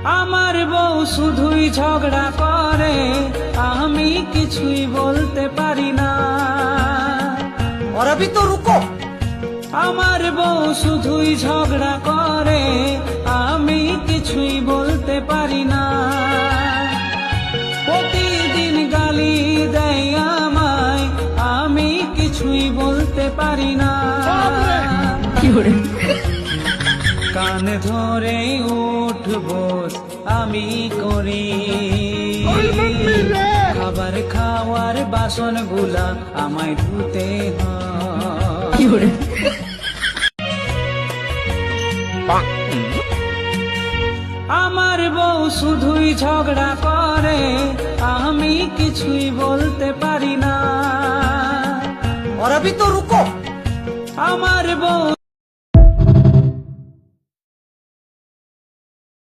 আমার বউ শুধুই ঝগড়া করে, আমি কিছুই বলতে পারি না। और अभी तो रुको। আমার বউ শুধুই ঝগড়া করে, আমি কিছুই বলতে পারি না। প্রতিদিন গালি দেয় আমায়, আমি কিছুই বলতে পারি না। কান ধরে উঠবো আমি করি, খাবার খাওয়ার বাসনগুলা আমায় ধুতে হয়। আমার বউ শুধুই ঝগড়া করে, আমি কিছুই বলতে পারি না। और अभी तो रुको। আমার বউ